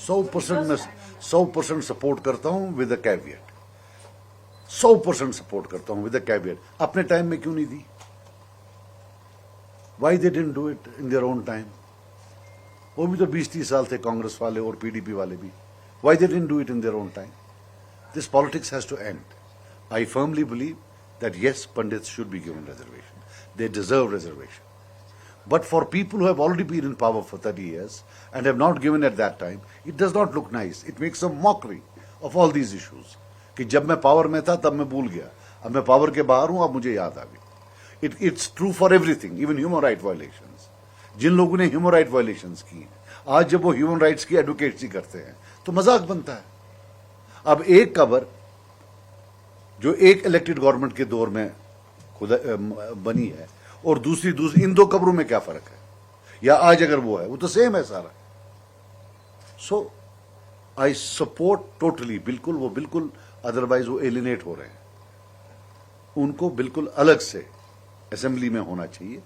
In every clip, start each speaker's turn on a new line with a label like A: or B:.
A: 100% support करता हूं with a caveat, 100% support करता हूं विद अ कैवियट। अपने टाइम में क्यों नहीं दी? Why they didn't do it in their own time? वो भी तो 20-30 साल थे कांग्रेस वाले और पीडीपी वाले भी। Y they didn't do it in their own time? This politics has to end. I firmly believe that yes, Pandits should be given reservation. They deserve reservation. But for people who have already been in power for 30 years and have not given at that time, it does not look nice. It makes a mockery of all these issues. कि जब मैं power में था तब मैं भूल गया, अब मैं पावर के बाहर हूं, अब मुझे याद आ गई। It's true for everything, even human right violations. जिन लोगों ने human right violations की हैं, आज जब वो human rights की advocacy करते हैं तो मजाक बनता है। अब एक खबर जो एक इलेक्टेड गवर्नमेंट के दौर में खुद बनी है और दूसरी इन दो खबरों में क्या फर्क है? या आज अगर वो है, वो तो सेम है सारा। सो आई सपोर्ट टोटली, बिल्कुल वो बिल्कुल, अदरवाइज वो एलिनेट हो रहे हैं। उनको बिल्कुल अलग से असेंबली में होना चाहिए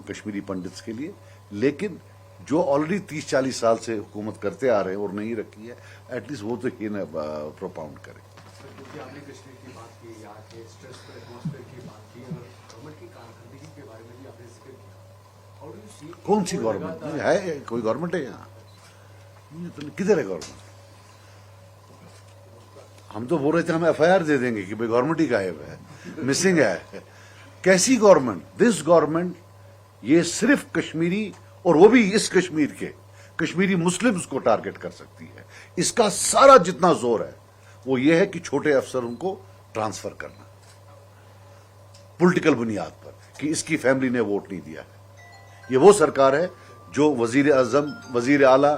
A: कश्मीरी पंडित्स के लिए। लेकिन जो ऑलरेडी 30-40 साल से हुकूमत करते आ रहे हैं और नहीं रखी है, एटलीस्ट वो तो ही ना प्रोपाउंड करें।
B: क्योंकि आपने कश्मीर की बात की, यहाँ के स्ट्रेसफुल एटमॉस्फेयर की बात की और गवर्नमेंट की कारकर्दगी के बारे में भी आपने जिक्र किया। How do you see?
A: कौन सी गवर्नमेंट है? कोई गवर्नमेंट है यहाँ? किधर है गवर्नमेंट? हम तो बोल रहे थे हम FIR दे देंगे कि भाई गवर्नमेंट ही गायब है, मिसिंग है। कैसी गवर्नमेंट? दिस गवर्नमेंट ये सिर्फ कश्मीरी, और वो भी इस कश्मीर के कश्मीरी मुस्लिम्स को टारगेट कर सकती है। इसका सारा जितना जोर है वो ये है कि छोटे अफसरों को ट्रांसफर करना पॉलिटिकल बुनियाद पर कि इसकी फैमिली ने वोट नहीं दिया है। ये वो सरकार है जो वजीर आजम, वजीर आला,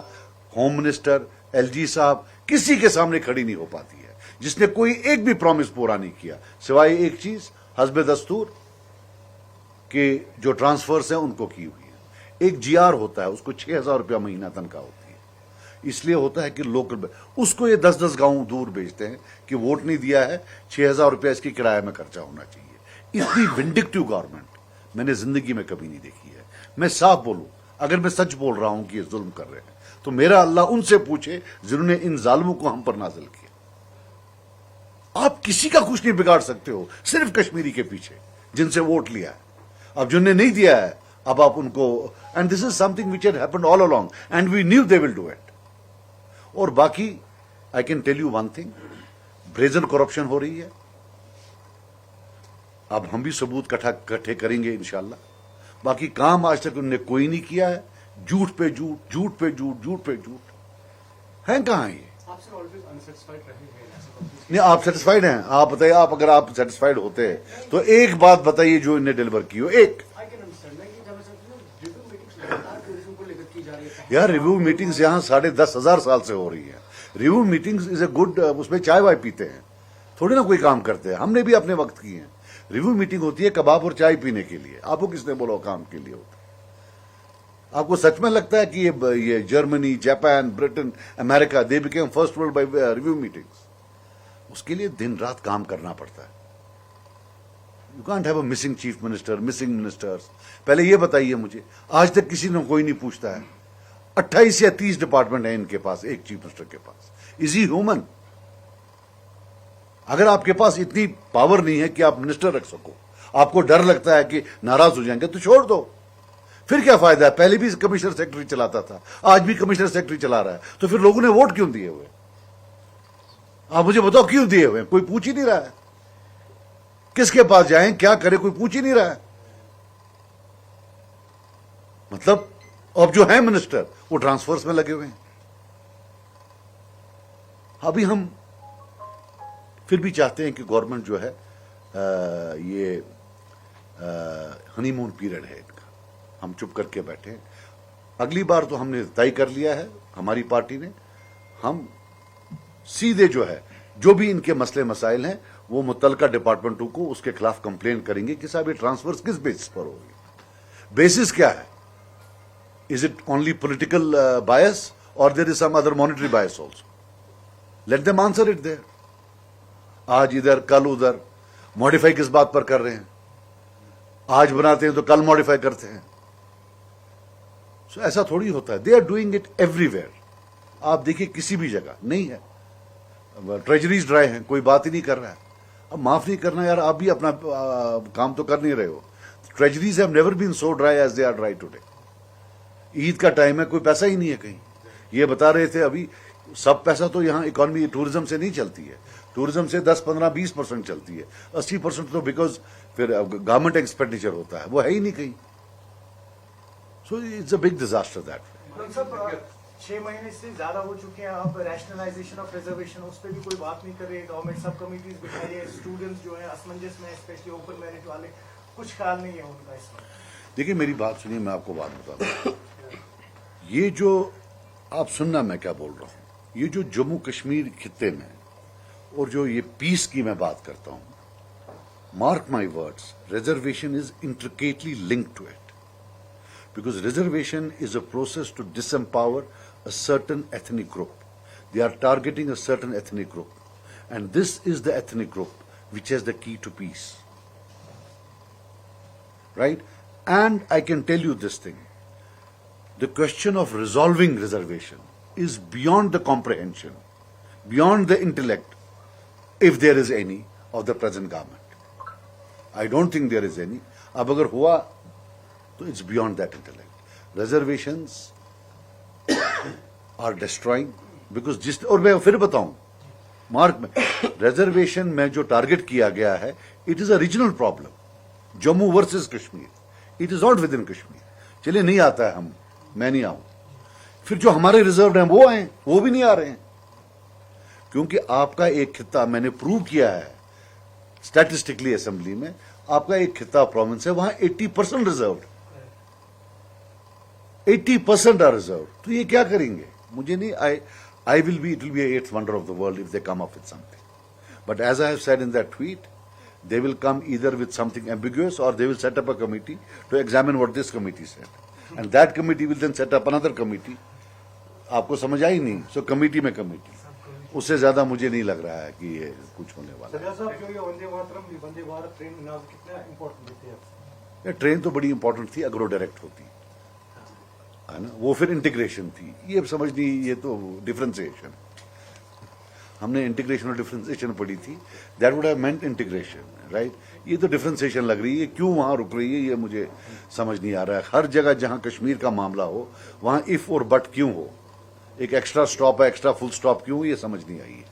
A: होम मिनिस्टर, LG साहब किसी के सामने खड़ी नहीं हो पाती है, जिसने कोई एक भी प्रॉमिस पूरा नहीं किया, सिवाय एक चीज, हस्बे दस्तूर के जो ट्रांसफर्स हैं उनको की हुई है। एक GR होता है, उसको 6,000 रुपया महीना तनख्वाह होती है। इसलिए होता है कि लोकल उसको ये 10-10 गांव दूर भेजते हैं कि वोट नहीं दिया है, 6,000 रुपया इसकी किराए में खर्चा होना चाहिए। इतनी विंडिक्टिव गवर्नमेंट मैंने जिंदगी में कभी नहीं देखी है। मैं साफ बोलूं, अगर मैं सच बोल रहा हूं कि ये जुल्म कर रहे हैं तो मेरा अल्लाह उनसे पूछे जिन्होंने इन जालिमों को हम पर नाजिल किया। आप किसी का कुछ नहीं बिगाड़ सकते हो, सिर्फ कश्मीरी के पीछे जिनसे वोट लिया है। अब जिन्होंने नहीं दिया है, अब आप उनको, and this is something which had happened all along and we knew they will do it. और बाकी I can tell you one thing, brazen corruption हो रही है। अब हम भी सबूत इकट्ठे करेंगे इंशाल्लाह। बाकी काम आज तक उन्होंने कोई नहीं किया है। झूठ पे झूठ, झूठ पे झूठ, झूठ पे झूठ है। कहां ये?
B: आप सर ऑलवेज अनसेटिस्फाइड रहे हैं
A: नहीं, आप सेटिस्फाइड हैं? आप बताइए, आप अगर आप सेटिस्फाइड होते हैं तो एक बात बताइए जो इन्हें डिलीवर की हो। एक यार, रिव्यू मीटिंग्स यहाँ 10,500 साल से हो रही है। Review meetings is a good, उसमें चाय वाय पीते हैं, थोड़ी ना कोई काम करते हैं। हमने भी अपने वक्त की है। रिव्यू मीटिंग होती है कबाब और चाय पीने के लिए। आपको किसने बोला काम के लिए होता? आपको सच में लगता है कि ये Germany, Japan, Britain, America, they became first world by review meetings? उसके लिए दिन रात काम करना पड़ता है। You can't have a missing chief minister, missing ministers. पहले ये बताइए मुझे, आज तक किसी ने कोई नहीं पूछता है। 28 या 30 डिपार्टमेंट है इनके पास, एक चीफ मिनिस्टर के पास। Is he human? अगर आपके पास इतनी पावर नहीं है कि आप मिनिस्टर रख सको, आपको डर लगता है कि नाराज हो जाएंगे, तो छोड़ दो। फिर क्या फायदा है? पहले भी कमिश्नर सेक्रेटरी चलाता था, आज भी कमिश्नर सेक्रेटरी चला रहा है, तो फिर लोगों ने वोट क्यों दिए हुए? आप मुझे बताओ क्यों दिए हुए? कोई पूछ ही नहीं रहा है। किसके पास जाएं, क्या करें, कोई पूछ ही नहीं रहा है। मतलब अब जो है मिनिस्टर वो ट्रांसफर्स में लगे हुए हैं। अभी हम फिर भी चाहते हैं कि गवर्नमेंट जो है ये हनीमून पीरियड है इनका, हम चुप करके बैठे हैं। अगली बार तो हमने तय कर लिया है हमारी पार्टी ने, हम सीधे जो है जो भी इनके मसले मसाइल हैं वो मुतल्लिका डिपार्टमेंटों को उसके खिलाफ कंप्लेन करेंगे कि साहब ये ट्रांसफर्स किस बेसिस पर होगी, बेसिस क्या है। Is it only political bias or there is some other monetary bias also? Let them answer it there. आज इधर कल उधर, मॉडिफाई किस बात पर कर रहे हैं? आज बनाते हैं तो कल मॉडिफाई करते हैं। So ऐसा थोड़ी होता है। They are doing it everywhere. آپ دیکھیے کسی بھی جگہ نہیں ہے. ٹریجریز ڈرائی ہیں, کوئی بات ہی نہیں کر رہا ہے. اب معاف نہیں کرنا یار, آپ بھی اپنا کام تو کر نہیں رہے ہو. Treasuries have never been so dry as they are dry today. Eid کا ٹائم ہے, کوئی پیسہ ہی نہیں ہے کہیں. یہ بتا رہے تھے ابھی, سب پیسہ تو یہاں اکانومی ٹوریزم سے نہیں چلتی ہے. ٹوریزم سے 10-15-20% چلتی ہے. 80% تو بیکاز پھر گورنمنٹ ایکسپینڈیچر ہوتا ہے, وہ ہے ہی نہیں کہیں. So it's a big disaster that.
C: سب 6 مہینے سے زیادہ ہو چکے ہیں, اب ریشنلائزیشن آف ریزرویشن اس پہ بھی کوئی بات نہیں کر رہی. گورنمنٹ سب کمیٹیز بٹھائی ہے, اسٹوڈنٹس جو ہیں اسمنجس میں, اسپیشلی اوپن میرٹ والے, کچھ خیال نہیں ہے ان کا اس میں.
A: دیکھیے میری بات سنیے, میں آپ کو بات بتا دوں. یہ جو آپ سننا میں کیا بول رہا ہوں, یہ جو جموں کشمیر خطے میں اور جو یہ پیس کی میں بات کرتا ہوں, mark my words, reservation is intricately linked to it. Because reservation is a process to disempower a certain ethnic group. They are targeting a certain ethnic group. And this is the ethnic group which has the key to peace. Right? And I can tell you this thing. The question of resolving reservation is beyond the comprehension, beyond the intellect, if there is any, of the present government. I don't think there is any. Ab agar hua, so it's beyond that intellect. Reservations are destroying because جس اور میں پھر بتاؤں mark میں reservation میں جو target کیا گیا ہے, it is a regional problem. Jammu versus Kashmir, it is not with in Kashmir. چلیے نہیں آتا ہے, میں نہیں آؤں, پھر جو ہمارے ریزروڈ ہیں وہ آئیں, وہ بھی نہیں آ رہے ہیں. کیونکہ آپ کا ایک خطہ میں نے پروو کیا ہے اسٹیٹسٹکلی اسمبلی میں, آپ کا ایک خطہ پروونس ہے, وہاں 80% ریزروڈ, 80% are reserved. تو یہ کیا کریں گے؟ مجھے نہیں, I will be, it will be a 8th wonder of the world if they come up with something. But as I have said in that tweet, they will come either with something ambiguous or they will set up a committee to examine what this committee said. And that committee will then set up another committee. آپ کو سمجھ آئی نہیں, سو committee میں committee. اس سے زیادہ مجھے نہیں لگ رہا ہے کہ یہ کچھ ہونے والا ہے. ٹرین تو بڑی امپورٹنٹ تھی, اگر وہ ڈائریکٹ ہوتی ہے نا, وہ پھر انٹیگریشن تھی. یہ سمجھنی, یہ تو ڈفرینسیشن, ہم نے انٹیگریشن اور ڈفرینسیشن پڑھی تھی. That would have meant integration, right. یہ تو ڈفرینسیشن لگ رہی ہے, کیوں وہاں رک رہی ہے یہ مجھے سمجھ نہیں آ رہا ہے. ہر جگہ جہاں کشمیر کا معاملہ ہو وہاں اف اور بٹ کیوں ہو, ایک ایکسٹرا سٹاپ ہے, ایکسٹرا فل سٹاپ کیوں, یہ سمجھ نہیں آئی ہے.